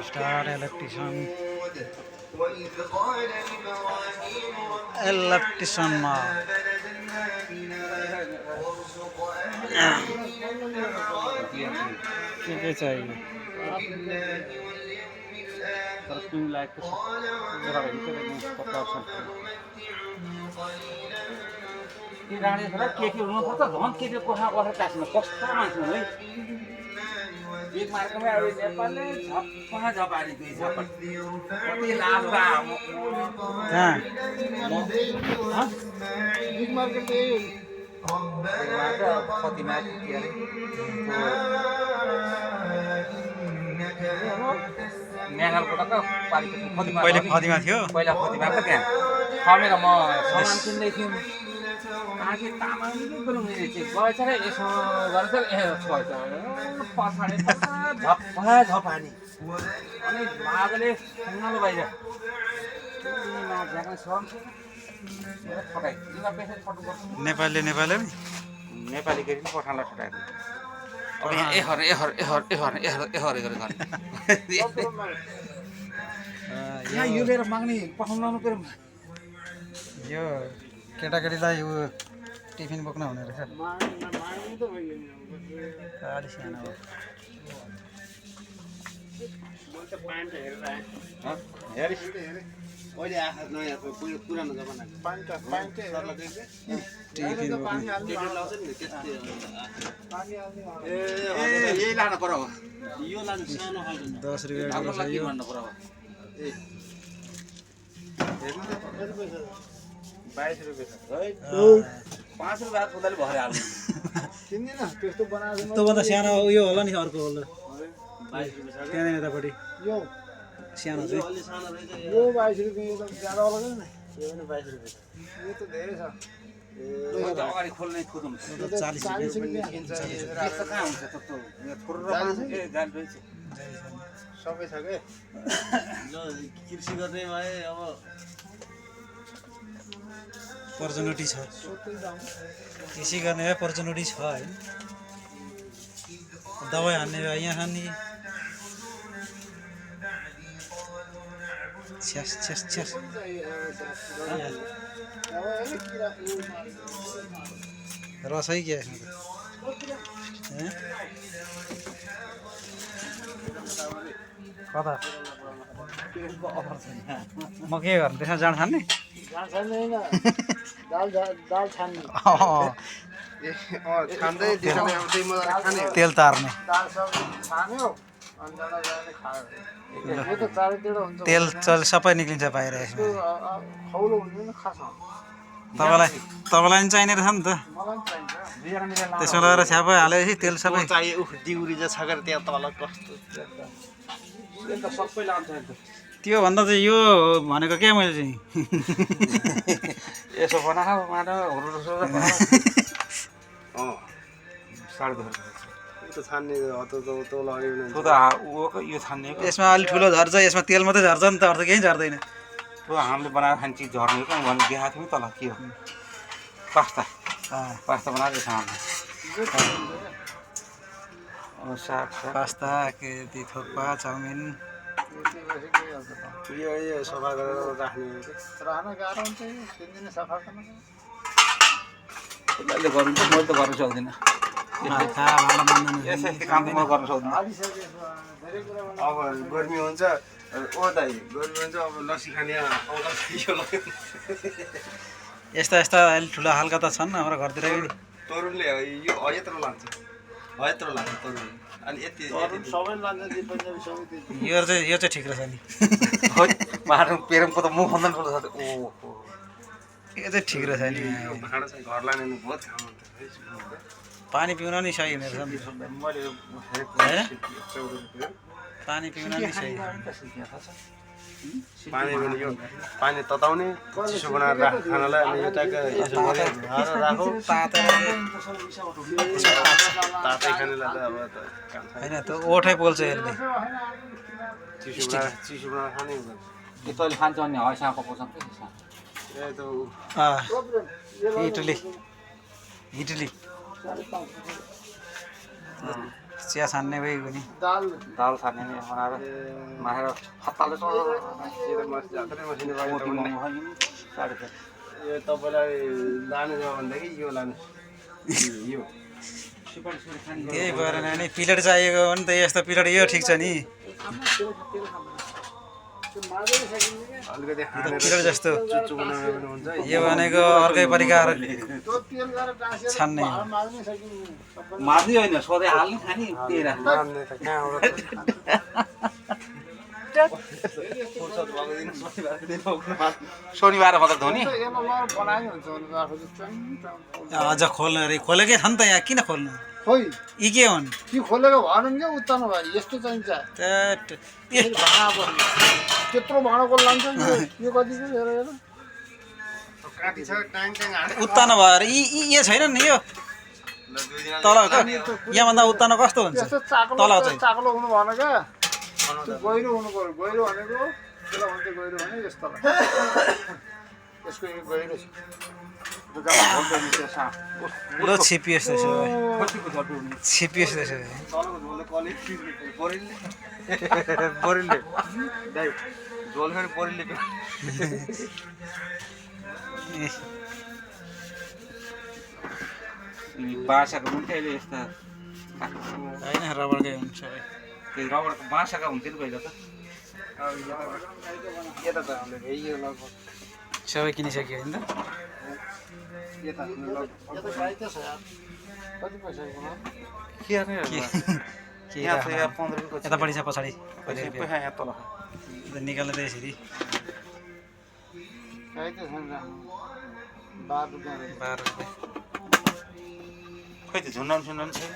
Star इलेक्ट्रिशियनमा के चाहियो तर तिमी लागेको छ ती राणी छोरा के हुनुपर्छ झन् के कोठा बसेर टाँस्नु कस्तो मान्छे है एक मार्गमा अब नेपालले झप्पा झपारी दुई झपट कति लाभ कहाँ एक मार्गले खतिमा के अरे नेगालको त पालिको खतिमा पहिले खतिमा थियो पहिला खतिमा त त्यहाँ खमेर म सामान किन्दै थिएँ आगे तामाङले गुरुङले चाहिँ गएछ र यसो गरेछ पछाडि झप्पा झपानी अनि भागले सँगलो बाहिर नेपाली नेपाली नेपाली गरी पठानलाई ठटाएको अब यहाँ एहर एहर एहर एहर एहर एहर गरेर खाने यहाँ यो लिएर माग्ने पठाउनु लानु पर्यो यो केटाकेटीलाई यो टिफिन बोक्न हुने रहेछ अलि सानो हो अहिले आएको नयाँ पुरानो जमानाको टिफिन बोक्ने यही लानु पर्यो यो लानु सानो 10 रुपियाँ रहेछ यो भन्नु पर्यो 22 रुपियाँ 5 रुपियाँ खुदाले भरे हाल्नु किन्दिन त्यस्तो बनाएर त्योभन्दा सानो उयो होला नि अर्को होला 22 रुपियाँ त्यहाँ यतापट्टि यो सानो चाहिँ अलि सानो रहेछ यो 22 रुपियाँ यो त ज्यादा होला नि यो पनि 22 रुपियाँ यो त धेरै छ यो त अगाडि खोल्ने खुदुम 40 रुपियाँ किन्छ त्यस्तो कहाँ हुन्छ त्यस्तो यहाँ थोर ए गाडी रहेछ सबै छ के ल कृषि गर्ने भए अब पर्चुनिटी छ कृषि गर्ने भए पर्चुनिटी छ होइन दबाई हान्ने भए यहाँ हान्ने छ्यास छ्यास छ्यास रसै क्या यसमा त कता म के गर्नु त्यसमा जाँड खान्ने तेल तार्ने तेल चल सबै निक्लिन्छ बाहिर यसमा तपाईँलाई पनि चाहिने रहेछ नि त त्यसमा लगेर छ्यापै हालेपछि तेल सबै त्योभन्दा चाहिँ यो भनेको क्या मैले चाहिँ यसो बनाएको माटो यसमा अलिक ठुलो झर्छ यसमा तेल मात्रै झर्छ नि त अर्थ केही झर्दैन हामीले बनाएर खाने चिज झर्ने हो भने देखाएको थियौँ तल के हो पास्ता पास्ता बनाएको साग पास्ता के थुक्पा चाउमिन यो सफा गरेर राख्ने गाह्रो हुन्छ सफा गर्नु गर्नु त मैले त गर्नु सक्दिनँ काम त म गर्नु सक्दिनँ अब गर्मी हुन्छ ओ दाइ गर्मी हुन्छ अब लस्सी खाने यस्ता यस्ता अलिक ठुला खालका त छन् हाम्रो घरतिर तरुणले यो यत्रो लान्छ यत्रो लान्छ तरुण अनि यति सबै लान्छ यो चाहिँ ठिक रहेछ नि पेरमको त मुख भन्दा ठुलो छ ओहो यो चाहिँ ठिक रहेछ नि भाँडा चाहिँ घर लाने बहुत खानु पानी पिउन नि सही हुने रहेछ पानी पिउन नि सही पानी तताउने चिसो बनाएर खानालाई अनि यो ट्याक्क यसो राखौ तातै खानेलाई त अब होइन त ओठै पोल्छ यसले चिसो बनाएर खाने त्यो तैँले खान्छ भने हँसाको पकाउँछ इडली चिया छान्ने भइगयो नि दाल छान्ने नि बनाएर माखेर हत्ताले यो तपाईँलाई लानु छ भनेदेखि यो लानु यो त्यही भएर नानी प्लेट चाहिएको हो नि त यस्तो प्लेट यो ठिक छ नि अलिकति प्लेट जस्तो चुच्चो बनाउने पनि हुन्छ यो भनेको अर्कै परिकार छान्ने हो। मार्दै होइन सधैँ हाल्ने खाने त्यही राख्ने मान्ने त कहाँबाट शनिबार मात्र धुने अझ खोल्नु अरे खोलेकै छ नि त यहाँ किन खोल्नु खोइ यी के हुन् ती खोलेको भएन नि क्या उत्तानो भयो यस्तो चाहिन्छ त्यट भाँडा पर्ने त्यत्रो भाँडाको लान्छ यो कति चाहिँ हेर हेर काटी छ ट्याङ ट्याङ हाल्ने उत्तानो भएर यी छैन नि यो तल यहाँभन्दा उत्तानो कस्तो हुन्छ यस्तो तल चाक्लो चाहिँ चाक्लो हुनु भएन क्या त्यो गहिरो हुनु पर्यो गहिरो भनेको त्यसलाई भन्छ गहिरो भने यस्तो यसको यो गहिरो छ पुरो छिपिएस त्यसो भए कतिको झट्टो हुने छिपिएस त्यसो भए तलको झोलले कलेज बरिलले दाइ झोल फेरि बरिलले बासाको हुन्थ्यो अहिले यस्ता होइन रबरकै हुन्छ सबै त्यो रबरको बासाका हुन्थ्यो नि पहिला त यता त हामीले यो लगभग सबै किनिसक्यो होइन त यता लगभग यता गाई त छ यार कति पैसाको हो? के गर्ने के यहाँ छ यहाँ 15 रुपियाँको यतापट्टि छ पछाडि पैसा यहाँ तल निकाल्नु त यसरी गाई त छैन राख्नु 12 रुपियाँ रहेछ। 12 रुपियाँ खै त झुन्डाउनु सुन्डाउनु छैन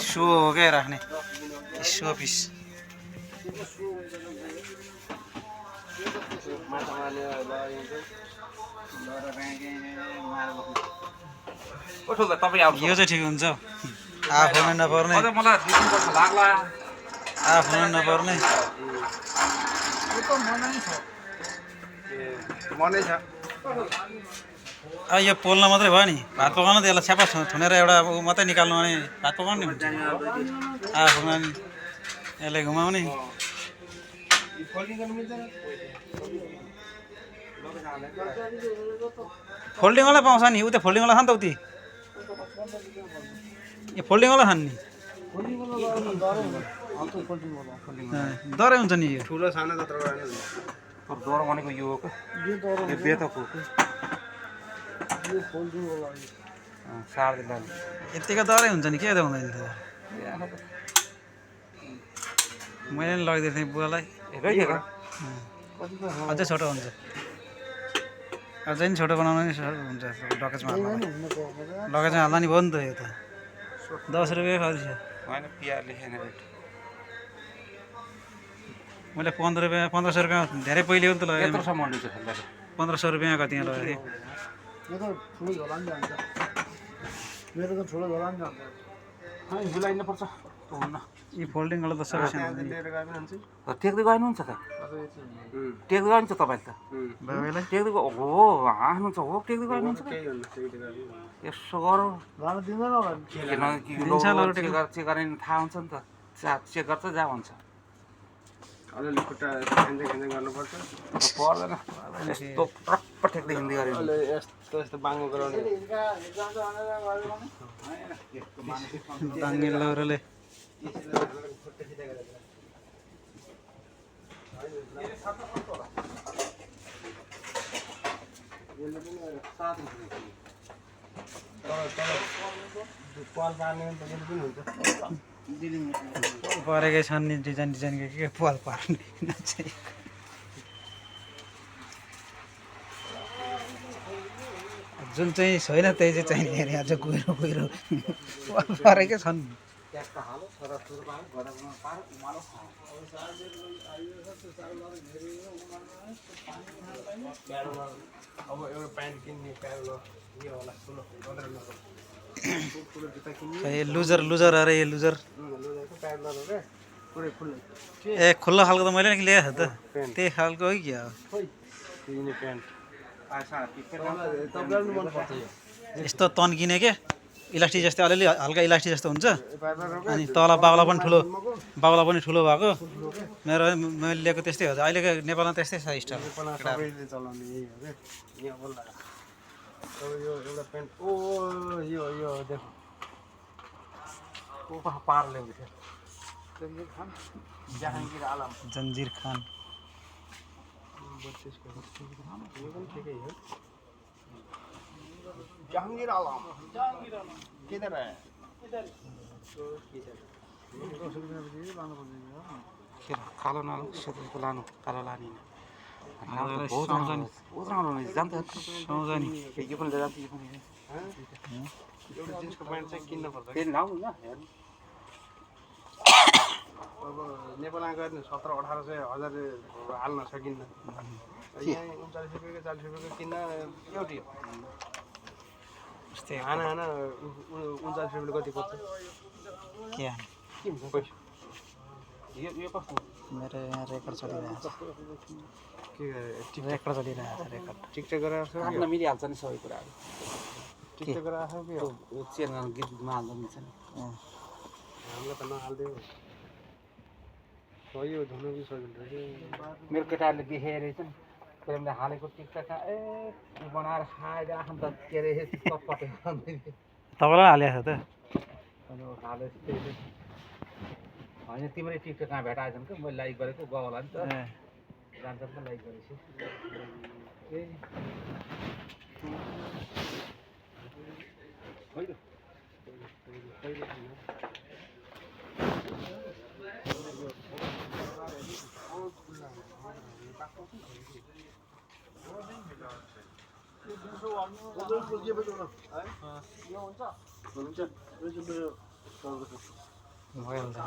सो हो क्या राख्ने सो पिस माछा मार्ने उठो त तपाईँ आउँछ यो चाहिँ ठिक हुन्छ आफूलाई नपर्ने अझ मलाई 2-3 वर्ष लाग्ला आफूलाई नपर्ने यो त मनाइ छ मनै छ अब यो पोल्न मात्रै भयो नि भात पकाउनु त्यसलाई छ्यापा थुनेर एउटा ऊ मात्रै निकाल्नु भने भात पकाउनु नि हुन्छ आफूमा नि यसलाई घुमाउने फोल्डिङवाला पाउँछ नि उता फोल्डिङवाला छ नि त उति यो फोल्डिङवाला छ नि दरै हुन्छ नि यो ठुलो सानो जत्रो गर्ने डर भनेको यो हो क्या यो बेतको हो यो फोल्डिङको लागि सार्दै लाने यत्तिको दरै हुन्छ नि के त हुँदैन त मैले नि लगिदिएको थिएँ बुवालाई अझै छोटो हुन्छ अझै नि छोटो बनाउनु नि हुन्छ लगेजमा हाल्नु लगेजमा हाल्दा नि भयो नि त यो त 10 रुपियाँ खरी छ होइन पिआर लेखेन रेट मैले 15 रुपियाँ 1500 रुपियाँ धेरै पहिले हो नि त लगेको यत्रोसम्म मन्डी छ खेल्दा 1500 रुपियाँ कति लगेको थिएँ यो त ठुलो झोला नि जान्छ मेरो त ठुलो झोला नि जान्छ मिलाइनुपर्छ हुन्न यी फोल्डिङवाला त सबै सानो लिएर गए पनि हुन्छ टेक्दै गएनुहुन्छ त टेक्दै गएनुहुन्छ तपाईँले त बाबालाई टेक्दै हो हाल्नुहुन्छ हो टेक्दै गएनुहुन्छ त केही हुन्न त्यही त गरे यसो गरौँ जान दिँदैन होला नि। चेक गर्ने थाहा हुन्छ नि त चेक गर्छ जा भन्छ अलिअलि खुट्टा खेन्दै खेन्दै गर्नुपर्छ पर्दैन यस्तो प्रप्प ठेक्दै हिँड्दै गऱ्यो अहिले यस्तो यस्तो बाङ्गो गराउने बाङ्गे लौरोले पाल पार्ने पनि हुन्छ परेकै छन् नि डिजाइन डिजाइनको के पाल पार्ने चाहिँ जुन चाहिँ छैन त्यही चाहिँ चाहिने अरे अझ गहिरो गहिरो पाल परेकै छन् अब एउटा प्यान्ट किन्ने प्यान्ट यो होला ठुलो ठुलो जुत्ता किन्ने ए लुजर लुजर अरे यो लुजर प्यान्ट लगाएको क्या पुरै खुल्ला ए खुल्ला खालको त मैले नि ल्याएको थिएँ त त्यही खालको हो कि हो किन्ने प्यान्ट पैसा तपाईँलाई पनि मनपर्छ यो यस्तो तन्किने के इलास्टिक जस्तै अलिअलि हल्का इलास्टिक जस्तो हुन्छ पाइपरको अनि तल बाउला पनि ठुलो भएको मैले लिएको त्यस्तै हो अहिलेको नेपालमा त्यस्तै छ स्टाइल नेपालमा सबैले चलाउने यही हो क्या यहाँ बल्ल अब यो एउटा पेन्ट ओ यो देख को पार ल्याउँदै थियो जहाङ्गीर आलम जन्जिर खान 32 को यो पनि ठिकै हो जहाङ्गीर आलम किधर है कालो नालो सेतो लानु कालो लाने यो पनि जान्छ यो पनि एउटा जिन्सको प्यान्ट चाहिँ किन्न पर्छ फेरि लाउनु न हेर्नु अब नेपालमा गएर 17-1800 हजार हाल्न सकिन्न यहाँ 39 रुपियाँको 40 रुपियाँको किन्न एउटै हो हाना 39 रुपियाँले कति पर्छ के के हुन्छ पैसा यो कस्तो मेरो यहाँ रेकर्ड चलिरहेको के छ रेकर्ड चलिरहेको छ रेकर्ड टिकटक गरेर हाल्न मिलिहाल्छ नि सबै कुराहरू टिकटक गरेर आएको के हो त्यो चेन गीतमा हाल्नु मिल्छ नि हामीलाई त नहाल्दै हो यो धुनु पनि सजिलो रहेछ मेरो केटाहरूले देखेर रहेछ नि प्रेमले हालेको टिकटक यो बनाएर खाएर आफू त के अरे चटपटे तपाईँलाई हालेको छ त हाले होइन तिमीले टिकटकमा भेटाएछन् कि मैले लाइक गरेको गयो नि त जान्छ पनि लाइक गरेपछि भइहाल्छ